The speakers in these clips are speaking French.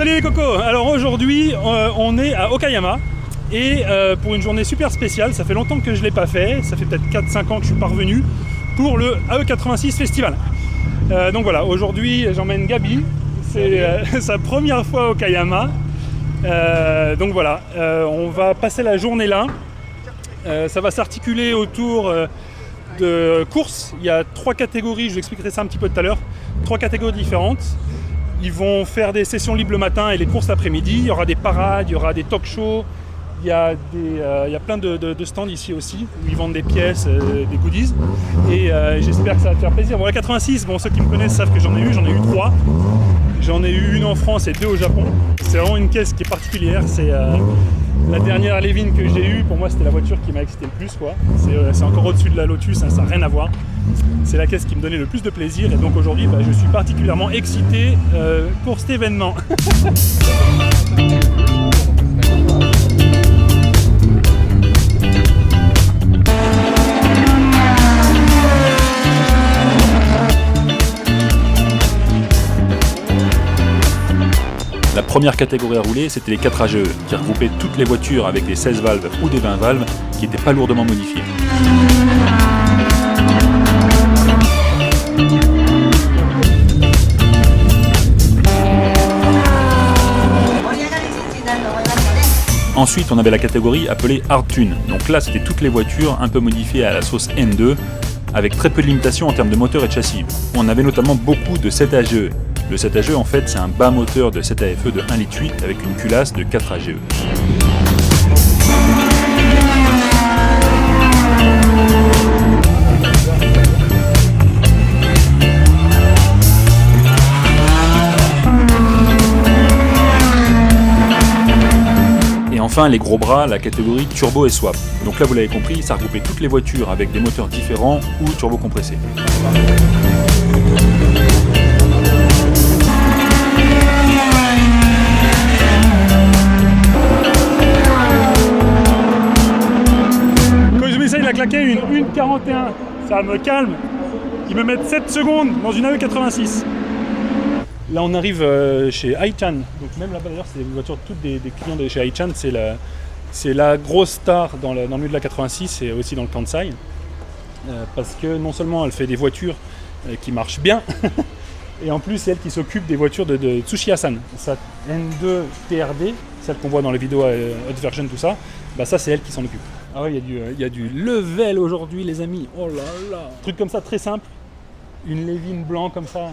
Salut les cocos. Alors aujourd'hui on est à Okayama et pour une journée super spéciale, ça fait longtemps que je ne l'ai pas fait, ça fait peut-être 4-5 ans que je suis pas revenu pour le AE86 Festival. Donc voilà, aujourd'hui j'emmène Gabi, c'est sa première fois à Okayama. Donc voilà, on va passer la journée là. Ça va s'articuler autour de courses. Il y a 3 catégories, je vous expliquerai ça un petit peu tout à l'heure. 3 catégories différentes. Ils vont faire des sessions libres le matin et les courses l'après-midi. Il y aura des parades, il y aura des talk shows. Il y a plein de stands ici aussi où ils vendent des pièces, des goodies. Et j'espère que ça va te faire plaisir. Bon, la 86, bon, ceux qui me connaissent savent que j'en ai eu 3. J'en ai eu une en France et 2 au Japon. C'est vraiment une caisse qui est particulière. C'est la dernière Levin que j'ai eue. Pour moi, c'était la voiture qui m'a excité le plus, quoi. C'est encore au-dessus de la Lotus, hein, ça n'a rien à voir. C'est la caisse qui me donnait le plus de plaisir. Et donc aujourd'hui, je suis particulièrement excité pour cet événement. La première catégorie à rouler, c'était les 4 AGE, qui regroupaient toutes les voitures avec des 16 valves ou des 20 valves qui n'étaient pas lourdement modifiées. Ensuite, on avait la catégorie appelée Hard Tune. Donc là, c'était toutes les voitures un peu modifiées à la sauce N2, avec très peu de limitations en termes de moteur et de châssis. On avait notamment beaucoup de 7 AGE. Le 7 AGE, en fait, c'est un bas moteur de 7 AFE de 1,8 litre avec une culasse de 4 AGE. Enfin, les gros bras, la catégorie turbo et swap. Donc là, vous l'avez compris, ça regroupait toutes les voitures avec des moteurs différents ou turbo compressés. Quand je m'essaye de claquer une 1,41, ça me calme. Ils me mettent 7 secondes dans une AE86. Là on arrive chez Aichan, donc même là-bas d'ailleurs c'est des voitures toutes des clients de chez Aichan, c'est la grosse star dans le milieu de la 86 et aussi dans le Kansai, parce que non seulement elle fait des voitures qui marchent bien, et en plus c'est elle qui s'occupe des voitures de Tsuchiya-san, sa N2 TRD, celle qu'on voit dans les vidéos Hot Version, tout ça, ça c'est elle qui s'en occupe. Ah ouais, il y a du level aujourd'hui les amis, oh là là, truc comme ça très simple, une Levin blanc comme ça.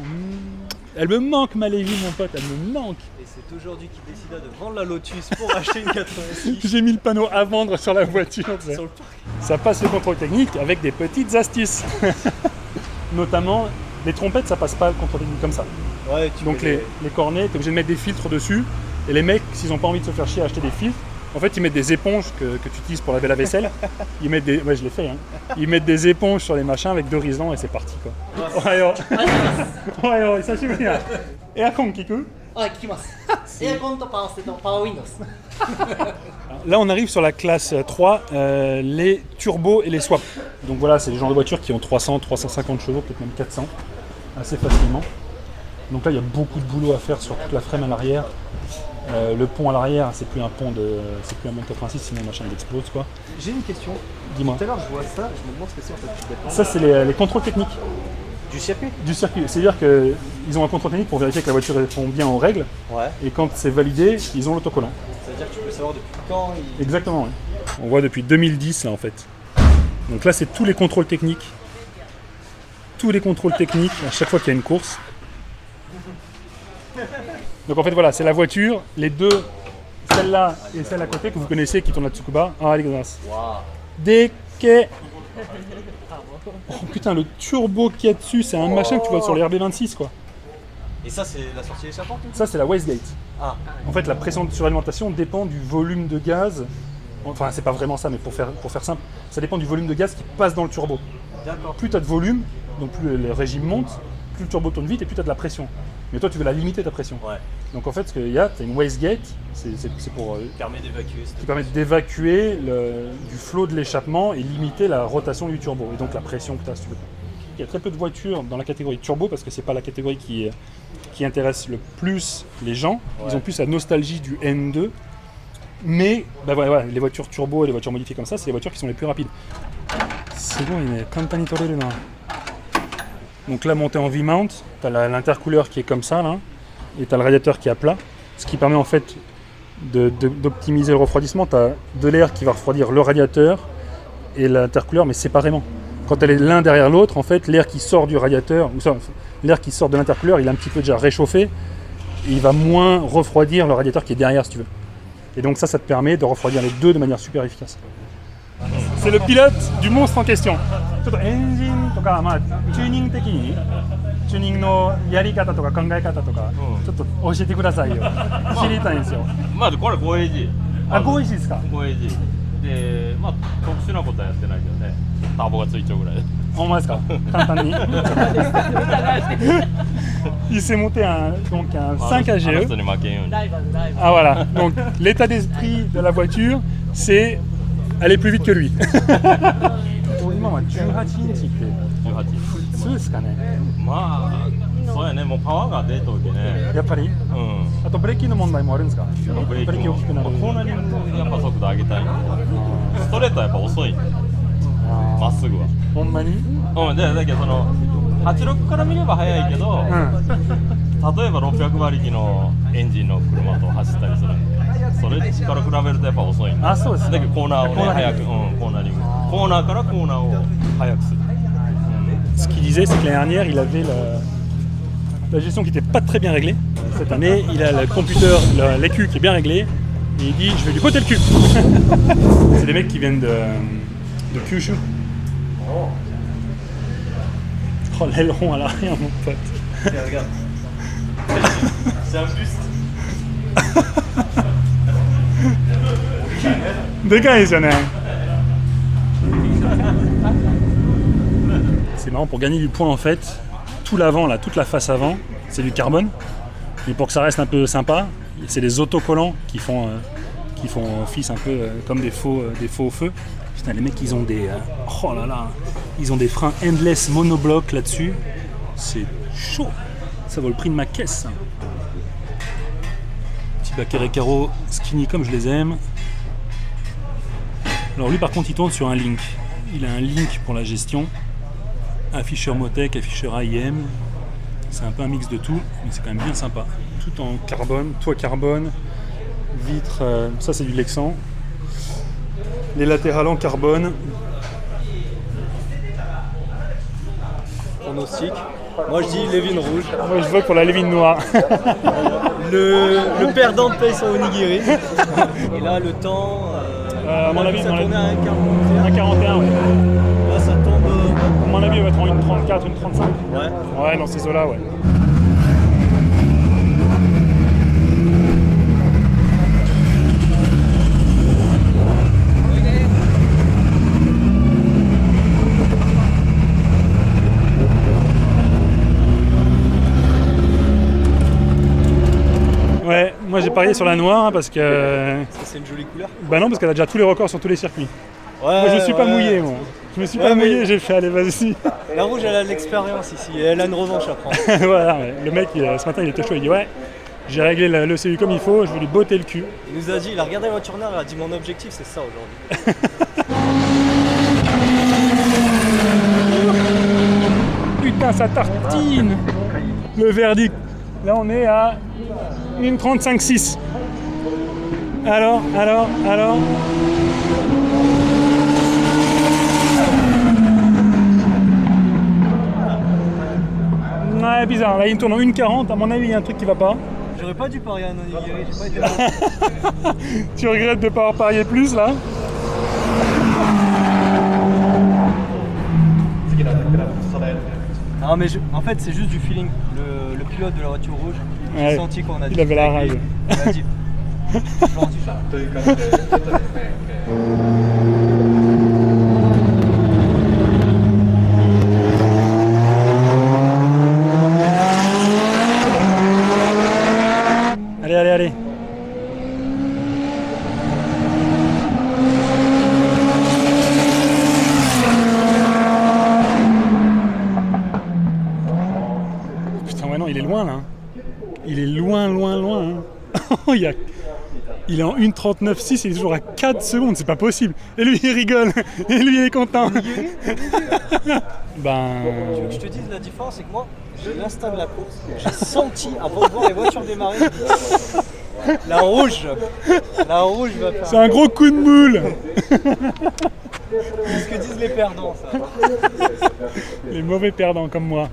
Elle me manque ma Levin mon pote, elle me manque. Et c'est aujourd'hui qu'il décida de vendre la Lotus pour acheter une 86. J'ai mis le panneau à vendre sur la voiture. Sur le parc. Ça passe le contrôle technique avec des petites astuces. Notamment, les trompettes ça passe pas le contrôle technique comme ça. Ouais, donc les cornets, tu es obligé de mettre des filtres dessus. Et les mecs, s'ils n'ont pas envie de se faire chier à acheter des filtres, en fait ils mettent des éponges que tu utilises pour laver la vaisselle. Ils mettent des... Ouais, je l'ai fait, hein. Ils mettent des éponges sur les machins avec 2 risants et c'est parti quoi. Et à quand Kiku? Là on arrive sur la classe 3, les turbos et les swaps. Donc voilà, c'est les genres de voitures qui ont 300, 350 chevaux, peut-être même 400, assez facilement. Donc là il y a beaucoup de boulot à faire sur toute la frame à l'arrière. Le pont à l'arrière, c'est plus un pont de 86, sinon le machin il explose quoi. J'ai une question. Dis-moi. Tout à l'heure je vois ça, je me demande ce que c'est en fait. Ça c'est les contrôles techniques. Du circuit? Du circuit. C'est-à-dire qu'ils ont un contrôle technique pour vérifier que la voiture répond bien aux règles. Ouais. Et quand c'est validé, ils ont l'autocollant. C'est-à-dire que tu peux savoir depuis quand il... Exactement, oui. On voit depuis 2010 là en fait. Donc là c'est tous les contrôles techniques. Tous les contrôles techniques à chaque fois qu'il y a une course. Donc en fait voilà, c'est la voiture, les deux, celle-là et celle à côté que vous connaissez qui tourne à Tsukuba. Ah, elle est grâce. Dès que... Oh putain, le turbo qu'il y a dessus, c'est un machin que tu vois sur les RB26 quoi. Et ça c'est la sortie d'échappement? Ça c'est la wastegate. Ah. En fait la pression de suralimentation dépend du volume de gaz. Enfin c'est pas vraiment ça, mais pour faire simple, ça dépend du volume de gaz qui passe dans le turbo. D'accord. Plus tu as de volume, donc plus le régime monte, plus le turbo tourne vite et plus tu as de la pression. Mais toi tu veux la limiter ta pression. Ouais. Donc en fait ce qu'il y a, tu as une wastegate, c'est pour qui permet d'évacuer du flot de l'échappement et limiter la rotation du turbo et donc la pression que tu as si tu veux. qu'il y a très peu de voitures dans la catégorie turbo parce que c'est pas la catégorie qui intéresse le plus les gens. Ils ont plus la nostalgie du N2. Mais bah voilà, les voitures turbo et les voitures modifiées comme ça, c'est les voitures qui sont les plus rapides. C'est bon, il est kantan ni toreru na. Donc là, montée en V-mount, tu as l'intercouleur qui est comme ça, là, et tu as le radiateur qui est à plat, ce qui permet en fait d'optimiser le refroidissement. Tu as de l'air qui va refroidir le radiateur et l'intercouleur, mais séparément. Quand elle est l'un derrière l'autre, en fait, l'air qui sort du radiateur, ou l'air qui sort de l'intercouleur, il est un petit peu déjà réchauffé, et il va moins refroidir le radiateur qui est derrière, si tu veux. Et donc ça te permet de refroidir les deux de manière super efficace. C'est le pilote du monstre en question. Engine とか、まあチューニング的にチューニングのやり方とか考え方とか、ちょっと教えてくださいよ。知りたいんですよ。まずこれ 5AG。あ、5AG ですか。5AG。で、まあ特殊なことはやってないけどね。ターボがついちゃうぐらい。En vrai, c'est簡単に。Il s'est monté donc un 5 AGE. Ah voilà, donc l'état d'esprit de la voiture, c'est aller plus vite que lui. 今は18インチって普通ですかね。まあそうやね、もうパワーが出とけね。やっぱり。あとブレーキの問題もあるんですか。ブレーキ大きくなる。コーナリングやっぱ速度上げたい。ストレートはやっぱ遅い。まっすぐは。ほんまに？だけどその86から見れば速いけど、例えば600馬力のエンジンの車と走ったりするんで、それから比べるとやっぱ遅いんで。あ、そうです。だけどコーナーをね速く、コーナリング、コーナーからコーナーを速くする。Ce qu'il disait, c'est que l'année dernière, il avait la gestion qui n'était pas très bien réglée. Cette année, il a le computer, l'EQ qui est bien réglé. Et il dit, je vais lui botter le cul. C'est des mecs qui viennent de Kyushu. Oh, l'aileron à l'arrière, mon pote. Regarde. C'est un buste. でかいですよね。C'est marrant, pour gagner du point en fait, tout l'avant là, toute la face avant, c'est du carbone. Mais pour que ça reste un peu sympa, c'est des autocollants qui font office un peu comme des faux feux. Putain, les mecs ils ont des oh là là, ils ont des freins endless monobloc là-dessus. C'est chaud. Ça vaut le prix de ma caisse. Ça. Petit baquet Recaro skinny comme je les aime. Alors lui par contre il tourne sur un Link. Il a un Link pour la gestion. Afficheur Motec, afficheur AIM. C'est un peu un mix de tout, mais c'est quand même bien sympa. Tout en carbone, toit carbone, vitres, ça c'est du Lexan. Les latérales en carbone. Pronostic. Moi je dis Levin rouge. Moi je vote pour la Levin noire. Le perdant paye son onigiri. Et là le temps. À mon avis, ça tournait à 1,41. Ouais. Là ça tombe. À mon avis, il va être en 1,34, 1,35. Ouais. Ouais, dans ces eaux-là, ouais. Ouais, moi j'ai parié sur la noire hein, parce que. Parce que c'est une jolie couleur. Bah non, parce qu'elle a déjà tous les records sur tous les circuits. Ouais, moi je suis pas mouillé, moi. Je me suis pas mouillé, j'ai fait allez vas-y. La rouge elle a de l'expérience ici, et elle a une revanche à prendre. Voilà, ouais. Le mec ce matin il était chaud, il dit ouais, j'ai réglé le CU comme il faut, je vais lui botter le cul. Il nous a dit, il a regardé la voiture neuve, il a dit mon objectif c'est ça aujourd'hui. Putain ça tartine. Le verdict. Là on est à 1,35,6. Alors. Ouais, bizarre, là il tourne en 1,40, à mon avis il y a un truc qui va pas. J'aurais pas dû parier un onigiri, j'ai pas été. Tu regrettes de pas avoir parié plus là? Non mais en fait c'est juste du feeling. Le pilote de la voiture rouge, j'ai senti qu'on a dit. Il avait la rage. Il a dit. Allez. Putain, ouais, non, il est loin là. Il est loin. Hein. Il est en 1:39.6 et il est toujours à 4 secondes, c'est pas possible. Et lui il rigole, et lui il est content. Ben. Je te dis la différence, c'est que moi, j'ai l'instinct de la course. J'ai senti avant de voir les voitures démarrer. La rouge va faire. C'est un gros coup de moule. C'est ce que disent les perdants, ça. Les mauvais perdants comme moi.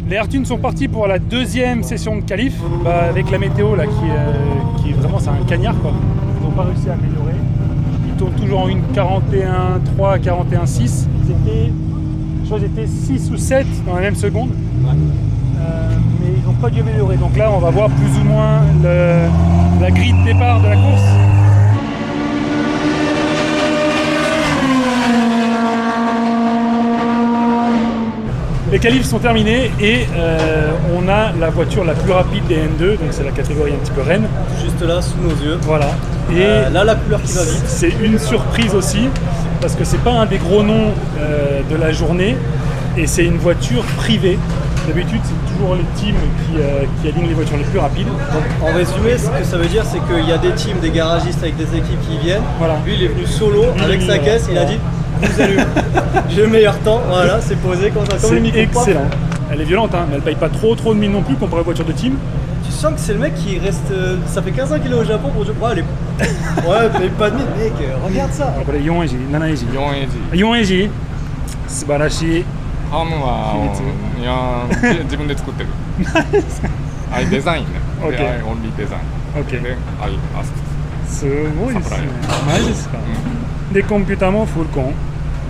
Les Ayrton sont partis pour la deuxième session de qualif, avec la météo là qui est vraiment, c'est un cagnard quoi. Ils n'ont pas réussi à améliorer. Ils tournent toujours en 1:41.3, 41.6. Je crois qu'ils étaient 6 ou 7 dans la même seconde. Mais ils n'ont pas dû améliorer. Donc là on va voir plus ou moins la grille de départ de la course. Les qualifs sont terminés et on a la voiture la plus rapide des N2, donc c'est la catégorie un petit peu reine. Juste là, sous nos yeux. Voilà. Et là, la couleur qui va vite. C'est une surprise aussi, parce que c'est pas un des gros noms de la journée, et c'est une voiture privée. D'habitude, c'est toujours les teams qui alignent les voitures les plus rapides. Donc, en résumé, ce que ça veut dire, c'est qu'il y a des teams, des garagistes avec des équipes qui viennent. Voilà. Lui, il est venu solo avec sa caisse, il a dit vous allez, j'ai le meilleur temps, voilà, c'est posé comme ça. C'est excellent. Elle est violente, hein, mais elle paye pas trop de mine non plus comparé aux voitures de team. Tu sens que c'est le mec qui reste. Ça fait 15 ans qu'il est au Japon pour dire ouais, ouais, paye pas de mine, mec, regarde ça. これ4エジ、7エジ。4エジ4エジ。素晴らしい。ハムはいや自分で作ってるI design Okay. I only design Okay. Then I ask すごいですね。サマジですか。でコンピューターもフルコン。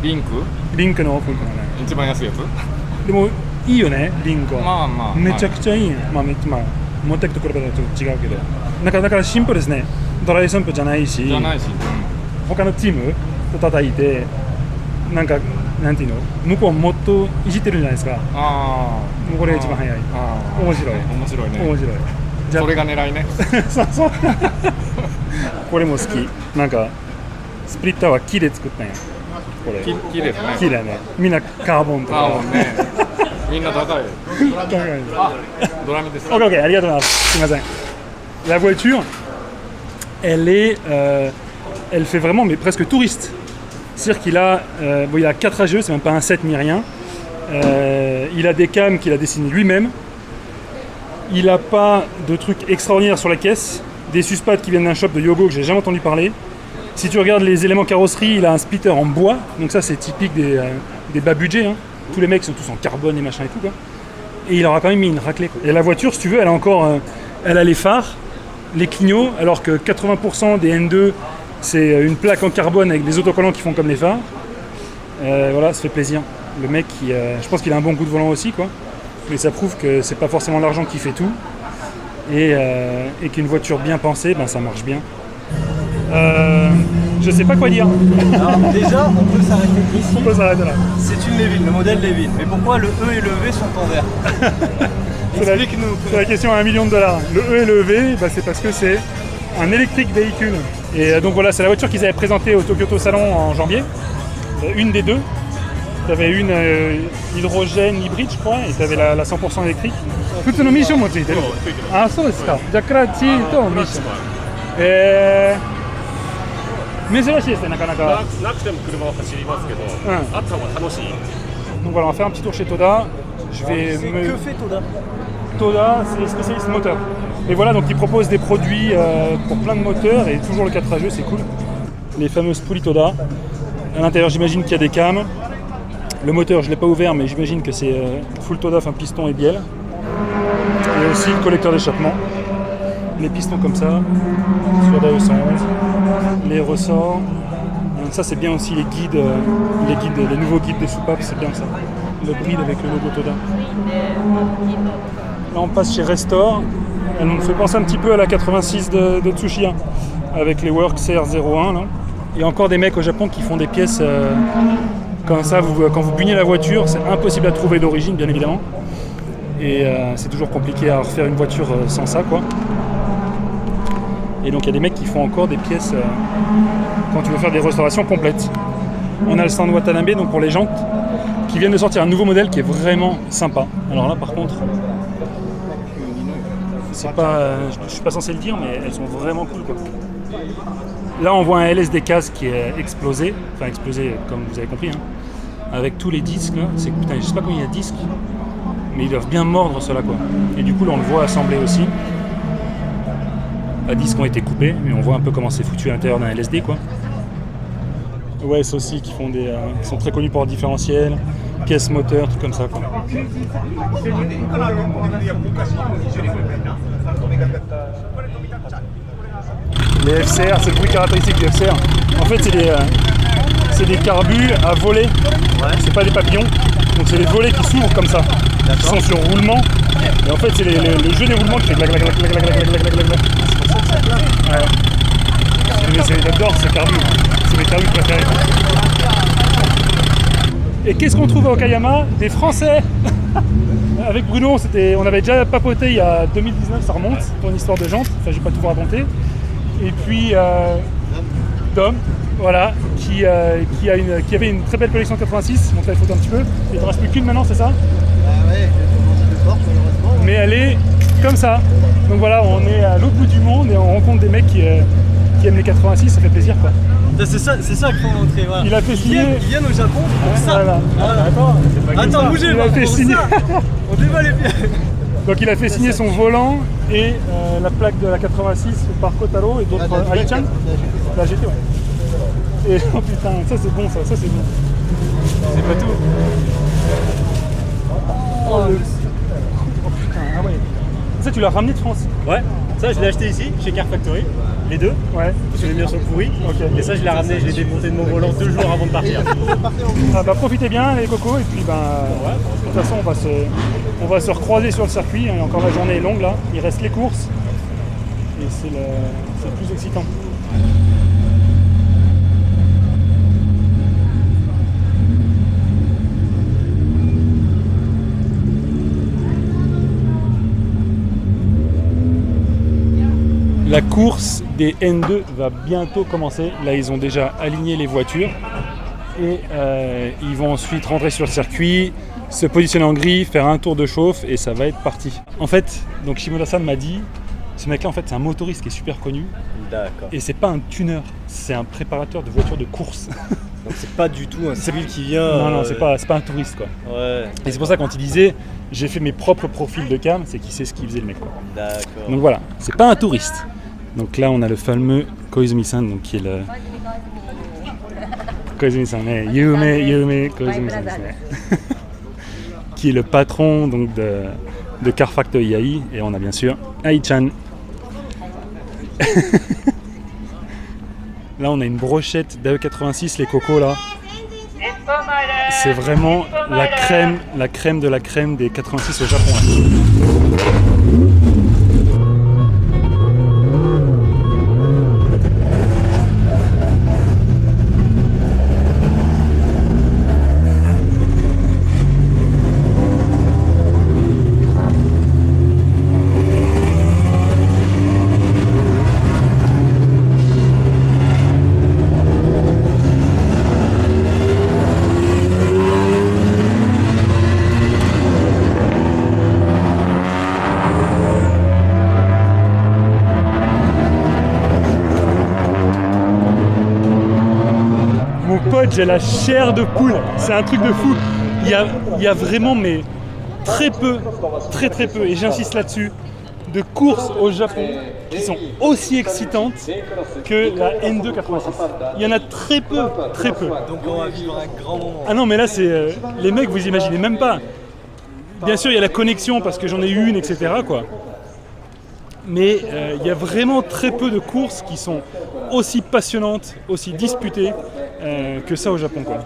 リンクリンクのフルコンね。一番安いやつでもいいよね、リンクは。まあまあめちゃくちゃいい。まあ持ってくと比べたらちょっと違うけど。だからシンプルですね。ドライサンプじゃないし。じゃないし、他のチームと叩いてなんかなんていうの向こうもっといじってるんじゃないですか。あもうこれが一番早い。面白い。面白いね。面白い。じゃあそれが狙いね。そうこれも好き。なんかスプリッターは木で作ったんや。これ木ですね。木だね。みんなカーボンとか。カーボンね。みんな高い。あ、ドラミです。Ok,ありがとうございます。すみません。La voiture, elle fait vraiment mais presque touriste. C'est-à-dire qu'il a, il a 4 AGE, c'est même pas un 7 ni rien. Il a des cams qu'il a dessinés lui-même. Il n'a pas de trucs extraordinaires sur la caisse. Des suspads qui viennent d'un shop de Yogo que j'ai jamais entendu parler. Si tu regardes les éléments carrosserie, il a un splitter en bois. Donc ça c'est typique des bas budgets. Hein. Tous les mecs sont tous en carbone et machin et tout quoi. Et il aura quand même mis une raclée quoi. Et la voiture, si tu veux, elle a encore, elle a les phares, les clignots, alors que 80% des N2 c'est une plaque en carbone avec des autocollants qui font comme les phares. Voilà, ça fait plaisir. Le mec, je pense qu'il a un bon goût de volant aussi, quoi. Mais ça prouve que c'est pas forcément l'argent qui fait tout. Et qu'une voiture bien pensée, ben, ça marche bien. Je sais pas quoi dire. Alors, déjà, on peut s'arrêter ici. On peut s'arrêter là. C'est une Levin, le modèle Levin. Mais pourquoi le E et le V sont en vert? C'est la question à $1 million. Le E et le V, bah, c'est parce que c'est un électrique véhicule. Et donc voilà, c'est la voiture qu'ils avaient présentée au Tokyo Salon en janvier. Une des deux. Tu avais une hydrogène hybride, je crois, et tu avais la 100% électrique. Toutes nos missions m'ont dit. Ah, ça, c'est ça. D'accord, tu as mission. 珍しいですね、なかなか。なくても車は走りますけど、あった方が楽しい。 Donc voilà, on va faire un petit tour chez Toda. Je vais Que fait Toda? Toda, c'est les spécialistes moteurs. Et voilà, donc ils proposent des produits pour plein de moteurs et toujours le 4 AGE, c'est cool. Les fameuses poulies Toda. À l'intérieur, j'imagine qu'il y a des cams. Le moteur, je ne l'ai pas ouvert, mais j'imagine que c'est full Toda, enfin piston et bielle. Et aussi le collecteur d'échappement. Les pistons comme ça, sur la E111. Les ressorts. Ça, c'est bien aussi les guides, les nouveaux guides des soupapes, c'est bien ça. Le bride avec le logo Toda. Là, on passe chez Restore. Elle nous fait penser un petit peu à la 86 de Tsuchiya, avec les Works CR01. Là. Il y a encore des mecs au Japon qui font des pièces comme ça. Quand vous bugnez la voiture, c'est impossible à trouver d'origine, bien évidemment. Et c'est toujours compliqué à refaire une voiture sans ça, quoi. Et donc il y a des mecs qui font encore des pièces quand tu veux faire des restaurations complètes. On a le stand Watanabe, donc pour les jantes, qui viennent de sortir un nouveau modèle qui est vraiment sympa. Alors là par contre, c'est pas, je suis pas censé le dire, mais elles sont vraiment cool, quoi. Là on voit un LSD case qui est explosé, enfin explosé comme vous avez compris, hein, avec tous les disques là. C'est, putain, je sais pas combien il y a de disques, mais ils doivent bien mordre ceux-là, quoi. Et du coup là on le voit assemblé aussi. Les disques ont été coupés, mais on voit un peu comment c'est foutu à l'intérieur d'un LSD, quoi. Ouais, c'est aussi qui font des, qui sont très connus pour leur différentiel, caisse moteur, tout comme ça, quoi. Les FCR, c'est le bruit caractéristique du FCR. En fait, c'est des carbus à volets. Ouais. C'est pas des papillons. Donc c'est des volets qui s'ouvrent comme ça, qui sont sur roulement. Et en fait, c'est le jeu des roulements qui fait glac glac glac glac glac glac glac glac glac. Ouais. J'adore ces carbus. C'est mes carbus préférés. Et qu'est-ce qu'on trouve à Okayama? Des Français. Avec Bruno, on avait déjà papoté il y a 2019, ça remonte, pour une histoire de jantes. Enfin, je vais pas tout vous raconter. Et puis Tom, voilà, qui avait une très belle collection 86, montre la photo un petit peu. Il ne reste plus qu'une maintenant, c'est ça? Ah ouais, de force malheureusement. Mais elle est comme ça. Donc voilà, on est à l'autre bout du monde et on rencontre des mecs qui aiment les 86, ça fait plaisir, quoi. C'est ça qu'il faut montrer. Voilà. Il a fait signer. Ils viennent au Japon pour ça. Voilà. Voilà. Attends, bougez, il a fait signer. On débat les pieds. Donc il a fait signer son volant et la plaque de la 86 par Kotaro et d'autres Aichan. La GT, ouais. Et oh putain, ça c'est bon, ça c'est bon. C'est pas tout. Oh putain, ah ouais. Ça tu l'as ramené de France? Ouais, ça je l'ai acheté ici, chez Car Factory, les deux. Ouais. Parce que les miens sont pourris. Okay. Et ça je l'ai ramené, je l'ai démonté de mon volant 2 jours avant de partir. Ah bah profitez bien les cocos et puis bah ouais, de toute façon on va se recroiser sur le circuit, encore la journée est longue là, il reste les courses et c'est le plus excitant. La course des N2 va bientôt commencer. Là, ils ont déjà aligné les voitures et ils vont ensuite rentrer sur le circuit, se positionner en grille, faire un tour de chauffe et ça va être parti. En fait, donc Shimoda-san m'a dit, ce mec-là, en fait, c'est un motoriste qui est super connu. D'accord. Et c'est pas un tuner, c'est un préparateur de voitures de course. Donc c'est pas du tout un civil qui vient. Non, c'est pas un touriste, quoi. Ouais. Et c'est pour ça quand il disait j'ai fait mes propres profils de cam, c'est qu'il sait ce qu'il faisait le mec, quoi. D'accord. Donc voilà, c'est pas un touriste. Donc là on a le fameux Koizumi-san, donc qui est le Koizumi-san, Yume Koizumi-san, qui est le patron donc de Car Factory AI, et on a bien sûr Ai-chan. Là on a une brochette d'AE86, les cocos là. C'est vraiment la crème de la crème des 86 au Japon. Là. J'ai la chair de poule, c'est un truc de fou. Il y a vraiment mais très peu, très peu, et j'insiste là-dessus, de courses au Japon qui sont aussi excitantes que la N2 86. Il y en a très peu. Donc on va vivre un grand moment. Ah non mais là c'est les mecs, vous imaginez même pas. Bien sûr il y a la connexion parce que j'en ai eu une, etc. quoi. Mais il y a vraiment très peu de courses qui sont aussi passionnantes, aussi disputées que ça au Japon, quoi.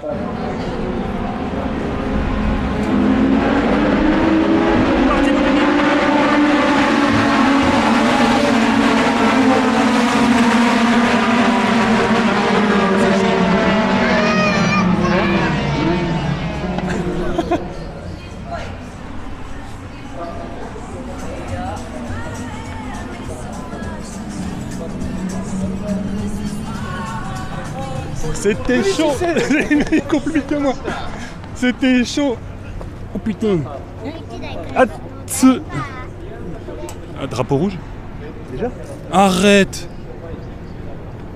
C'était chaud. Il est plus que moi. C'était chaud. Oh putain. Ah, un drapeau rouge. Déjà? Arrête.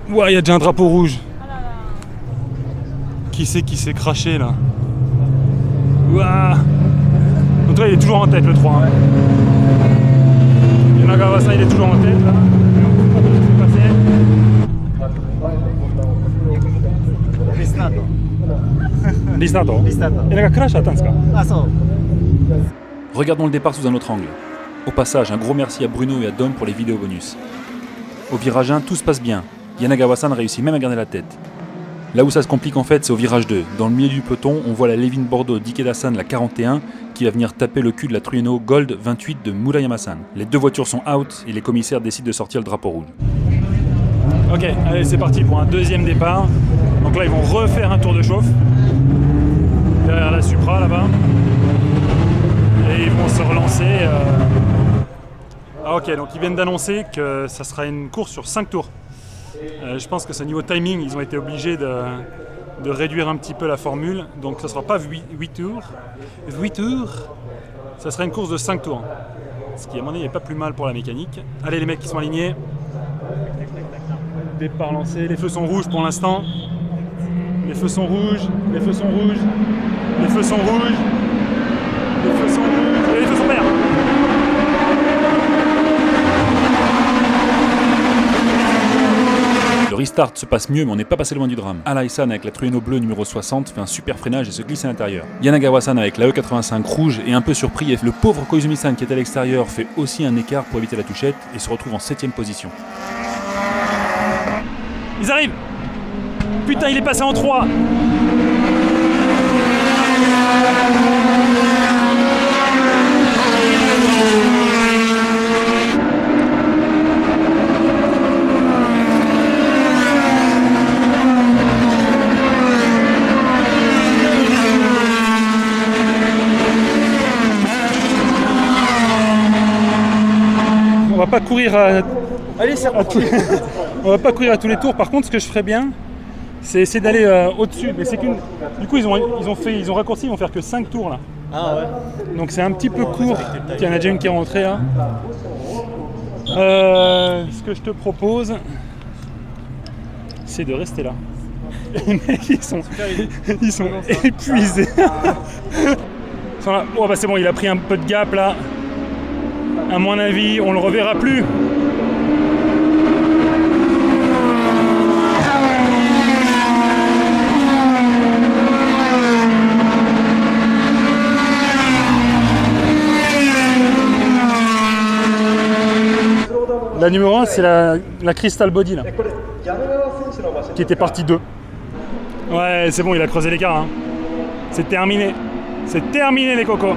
Ouais, il y a déjà un drapeau rouge. Qui c'est qui s'est craché là? Ouah. Donc toi il est toujours en tête le 3. Hein. Yanagawa-san il est toujours en tête là. Regardons le départ sous un autre angle. Au passage, un gros merci à Bruno et à Dom pour les vidéos bonus. Au virage 1, tout se passe bien. Yanagawa-san réussit même à garder la tête. Là où ça se complique en fait, c'est au virage 2. Dans le milieu du peloton, on voit la Levin Bordeaux d'Ikeda-san, la 41, qui va venir taper le cul de la Trueno Gold 28 de Murayama-san. Les deux voitures sont out et les commissaires décident de sortir le drapeau rouge. Ok, allez c'est parti pour un deuxième départ. Donc là ils vont refaire un tour de chauffe. Derrière la Supra là-bas. Et ils vont se relancer. Ah ok, donc ils viennent d'annoncer que ça sera une course sur 5 tours. Je pense que c'est niveau timing, ils ont été obligés de réduire un petit peu la formule. Donc ça ne sera pas 8 tours. 8 tours, ça sera une course de 5 tours. Ce qui à mon avis n'est pas plus mal pour la mécanique. Allez les mecs qui sont alignés. Départ lancé, les feux sont rouges pour l'instant. Les feux sont rouges, les feux sont rouges, les feux sont rouges, les feux sont rouges, et les feux sont verts. Le restart se passe mieux mais on n'est pas passé loin du drame. Alai-san avec la Trueno bleue numéro 60 fait un super freinage et se glisse à l'intérieur. Yanagawa-san avec la E85 rouge est un peu surpris et le pauvre Koizumi-san qui est à l'extérieur fait aussi un écart pour éviter la touchette et se retrouve en 7ème position. Ils arrivent. Putain il est passé en 3. On va pas courir à... Allez, c'est reparti. On va pas courir à tous les tours. Par contre, ce que je ferais bien, c'est essayer d'aller au-dessus. Mais c'est qu'une. Du coup, ils ont raccourci. Ils vont faire que 5 tours là. Ah ouais. Donc c'est un petit peu court. Il y en a déjà une qui est rentrée là. Ce que je te propose, c'est de rester là. Les mecs, ils sont épuisés. Ils sont là. Oh bah c'est bon, il a pris un peu de gap là. À mon avis, on le reverra plus. La numéro 1, c'est la Crystal Body là, qui était partie 2. Ouais, c'est bon, il a creusé l'écart. Hein. C'est terminé. C'est terminé les cocos.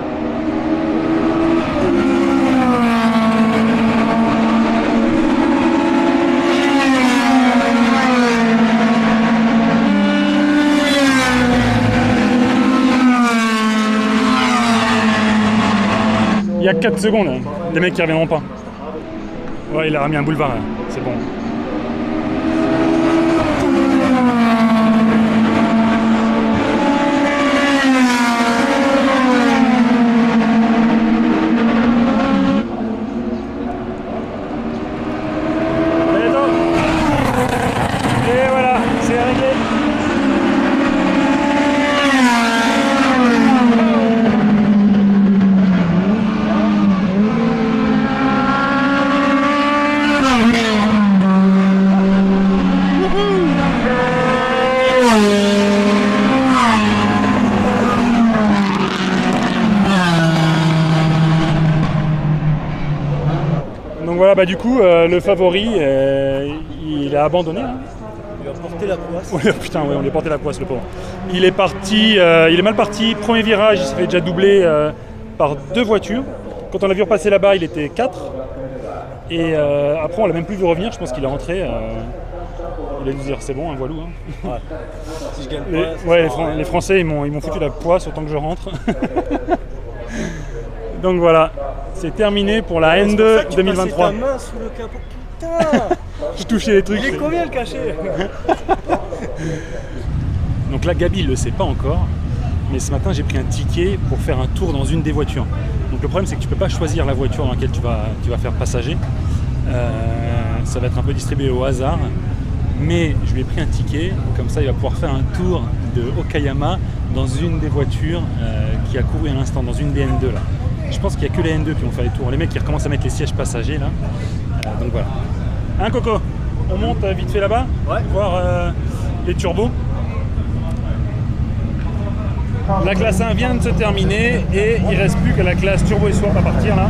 Il y a 4 secondes, hein. Les mecs qui reviendront pas. Ouais, il a remis un boulevard, hein. C'est bon. Et voilà, c'est réglé. Donc voilà, bah du coup, le favori, il a abandonné. Hein. Il lui a porté la poisse. Ouais, putain, ouais, on lui a porté la poisse, le pauvre. Il est parti, il est mal parti. Premier virage, il s'est fait déjà doubler par 2 voitures. Quand on l'a vu repasser là-bas, il était 4. Et après, on l'a même plus vu revenir. Je pense qu'il est rentré. Il a dû dire c'est bon, un voilou. Hein. Ouais. Si je gagne pas, ouais, les Français, ils m'ont foutu la poisse autant que je rentre. Donc voilà, c'est terminé pour la N2 2023. Ta main sous le capot. putain. Je touchais les trucs. Il est combien le cachet? Donc là, Gabi il le sait pas encore, mais ce matin j'ai pris un ticket pour faire un tour dans une des voitures. Donc le problème c'est que tu peux pas choisir la voiture dans laquelle tu vas faire passager. Ça va être un peu distribué au hasard, mais je lui ai pris un ticket, comme ça il va pouvoir faire un tour de Okayama dans une des voitures qui a couru à l'instant, dans une des N2 là. Je pense qu'il n'y a que les N2 qui vont faire les tours, les mecs qui recommencent à mettre les sièges passagers là. Donc voilà. Hein Coco? On monte vite fait là-bas, ouais. Voir les turbos. La classe 1 vient de se terminer et il ne reste plus que la classe Turbo et Swap à partir là.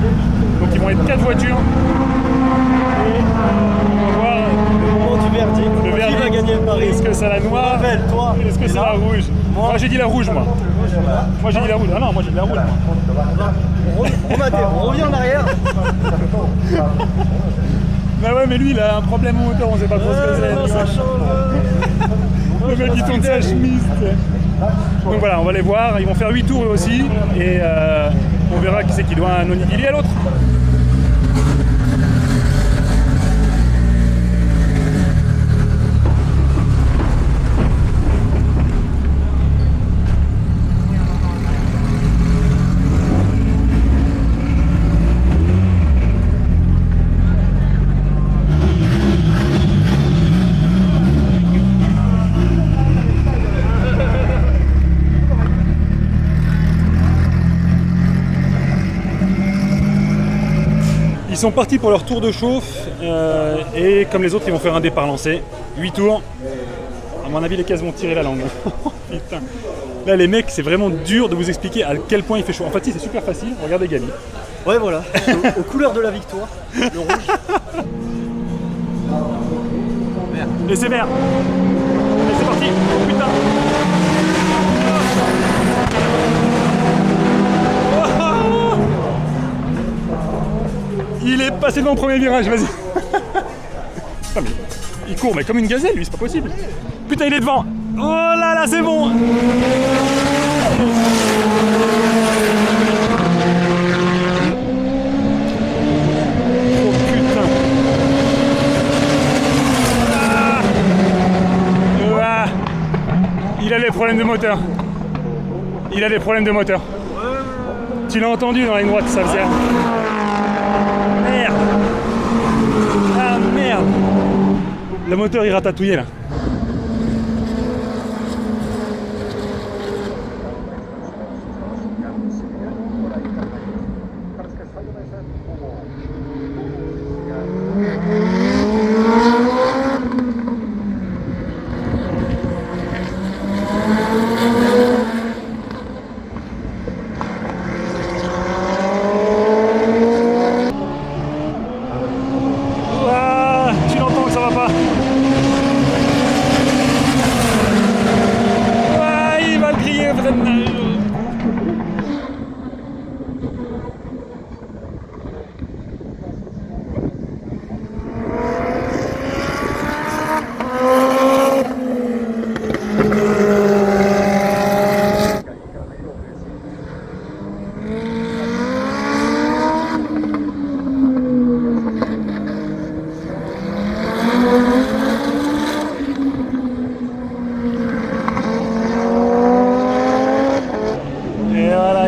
Donc ils vont être 4 voitures. Et on va voir le moment du verdict. Le verdict. Qui va gagner le pari? Est-ce que c'est la noire? Rappelle, toi. Est-ce que c'est la rouge? Moi j'ai dit la rouge moi. Moi j'ai dit la rouge. Ah non, moi j'ai dit la rouge moi. On revient en arrière. Bah ouais mais lui il a un problème au moteur, on sait pas trop ce que c'est. Ça change. Le mec il tourne sa chemise. Donc voilà, on va les voir, ils vont faire 8 tours eux aussi et on verra qui c'est qui doit un onigiri à l'autre. Ils sont partis pour leur tour de chauffe et comme les autres ils vont faire un départ lancé. 8 tours. À mon avis les caisses vont tirer la langue. Putain. Là les mecs c'est vraiment dur de vous expliquer à quel point il fait chaud. En fait si c'est super facile, regardez Gabi. Ouais voilà, aux couleurs de la victoire, le rouge. Et c'est vert. Et c'est parti. Oh, putain. Il est passé devant le premier virage, vas-y. Putain, mais il court mais comme une gazelle lui, c'est pas possible. Putain il est devant. Oh là là c'est bon. Oh putain. Ah. Il a des problèmes de moteur. Il a des problèmes de moteur. Tu l'as entendu dans la ligne droite, ça faisait. Merde. Ah merde. Le moteur il ratatouillait là.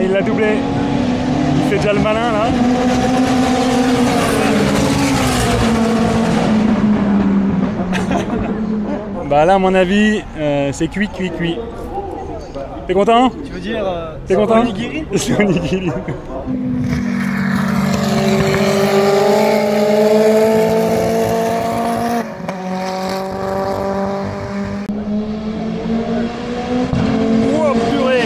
Il l'a doublé. Il fait déjà le malin là. Bah là à mon avis c'est cuit. T'es content? Tu veux dire t'es content? Onigiri? C'est onigiri. Oh purée.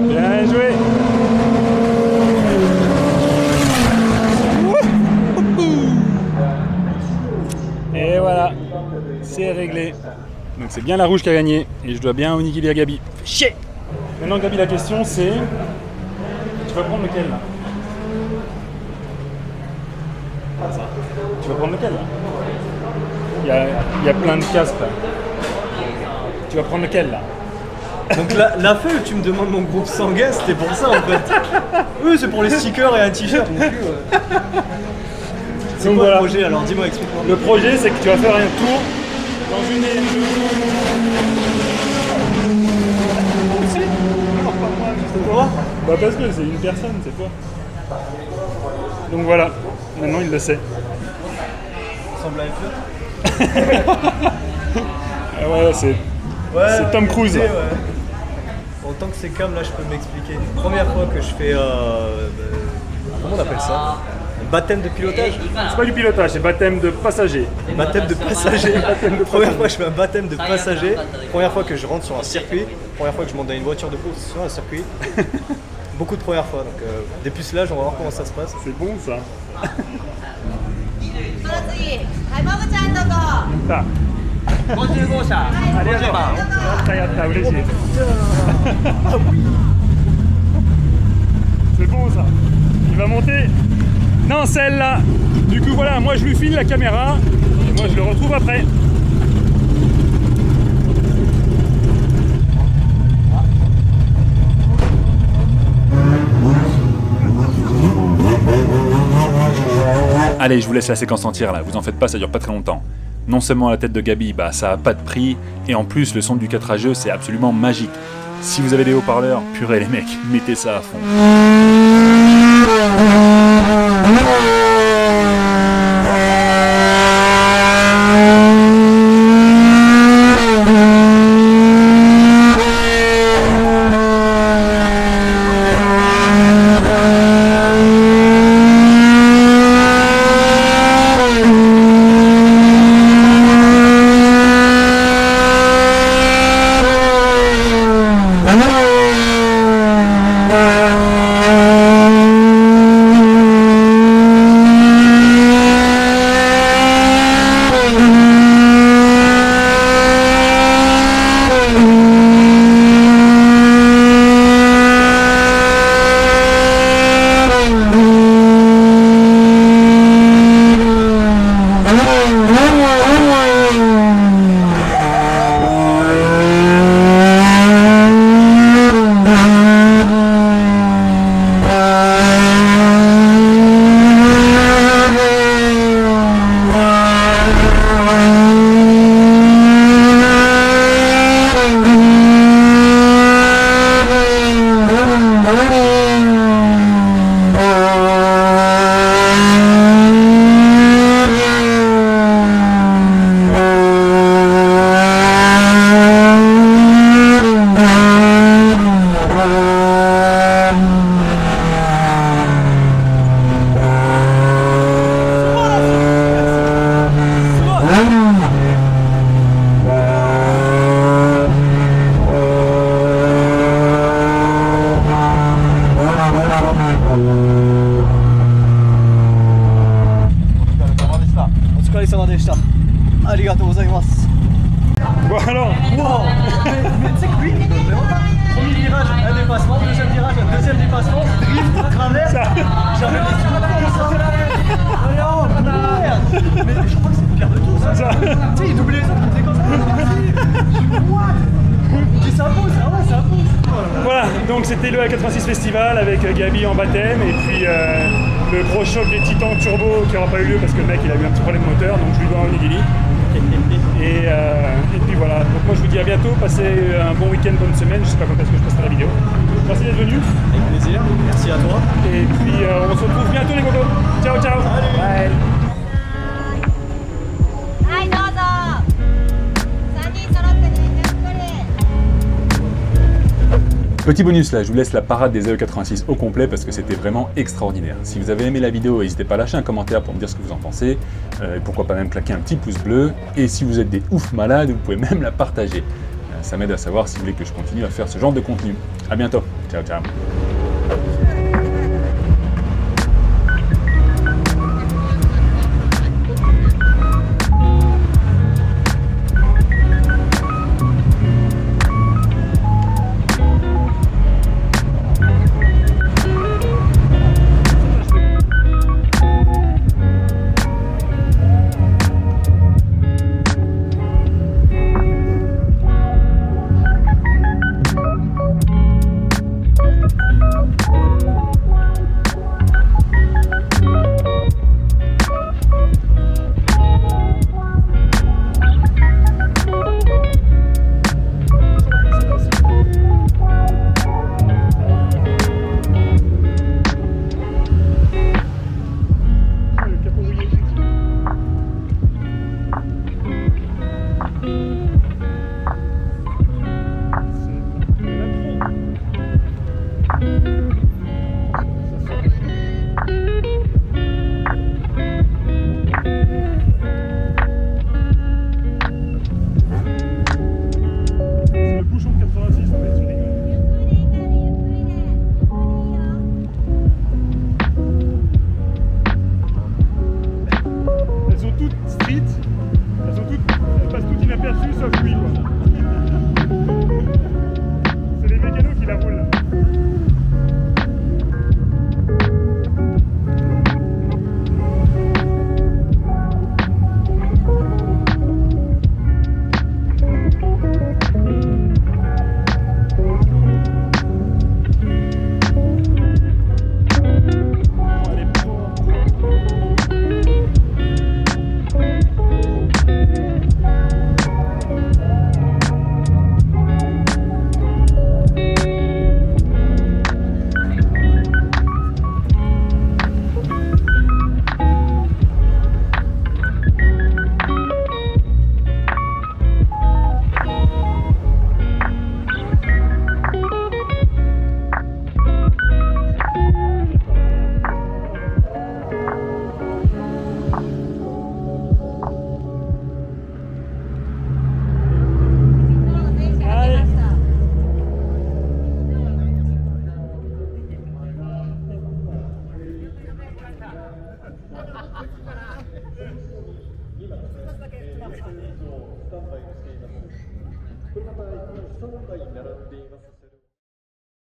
Bien joué. Et voilà, c'est réglé. Donc c'est bien la rouge qui a gagné et je dois bien onigiri à Gabi. Fais chier. Maintenant Gabi, la question c'est, tu vas prendre lequel là? Tu vas prendre lequel là? Il y a plein de casques là. Tu vas prendre lequel là? Donc la feuille où tu me demandes mon groupe sanguin, c'était pour ça en fait. Oui, c'est pour les stickers et un t-shirt. C'est quoi voilà. Le projet alors? Dis-moi, explique-moi. Le projet, c'est que tu vas faire un tour dans une... Pourquoi? Bah parce que c'est une personne, c'est toi. Donc voilà, maintenant il le sait. Ça ressemble à un flot. Ah ouais, c'est Tom Cruise. Ouais. Autant que c'est calme, là je peux m'expliquer. Première fois que je fais... comment on appelle ça? Un baptême de pilotage? C'est pas du pilotage, c'est baptême de passager. Baptême de passager. Première fois que je fais un baptême de passager. Première fois que je rentre sur un circuit. Première fois que je monte dans une voiture de course sur un circuit. Beaucoup de premières fois, donc des pucelage, on va voir comment ça se passe. C'est bon ça. その次、はい、まぶちゃんどうぞ。やっ50号車。た。ありがとう。やった、嬉しい。C'est bon ça. Il va monter dans celle-là. Du coup voilà, moi je lui file la caméra et moi je le retrouve après. Allez, je vous laisse la séquence entière là, vous en faites pas, ça dure pas très longtemps. Non seulement la tête de Gabi, bah ça a pas de prix, et en plus le son du 4AGE c'est absolument magique. Si vous avez des haut-parleurs, purée les mecs, mettez ça à fond. Bon alors, wow. Mais tu sais que lui, premier virage, un dépassement, deuxième virage, un deuxième dépassement, drift, traverse, j'avais les yeux comme ça. Oh merde. Mais je crois que c'est le pire de tout ça. Tu sais, il doublait les autres, il faisait comme ça. What? Mais ça pousse, ah ouais, ça pousse. voilà, donc c'était le A86 Festival avec Gabi en baptême et puis le gros choc des Titans Turbo qui n'aura pas eu lieu parce que le mec il a eu un petit problème de moteur, donc je lui dois un onigiri. Et puis voilà, donc moi je vous dis à bientôt, passez un bon week-end, bonne semaine, je sais pas quand est-ce que je posterai la vidéo. Merci d'être venu. Avec plaisir, merci à toi. Et puis on se retrouve bientôt les gogos. Ciao ciao. Bye. はい、どうぞ。3人揃ってね、ゆっくり。 Petit bonus là, je vous laisse la parade des AE86 au complet parce que c'était vraiment extraordinaire. Si vous avez aimé la vidéo, n'hésitez pas à lâcher un commentaire pour me dire ce que vous en pensez. Pourquoi pas même claquer un petit pouce bleu. Et si vous êtes des ouf malades, vous pouvez même la partager. Ça m'aide à savoir si vous voulez que je continue à faire ce genre de contenu. A bientôt. Ciao ciao. gabarites, elles passent toutes inaperçues sauf lui, quoi. C'est les mécanos qui la roulent là.これまた3台並んでいますし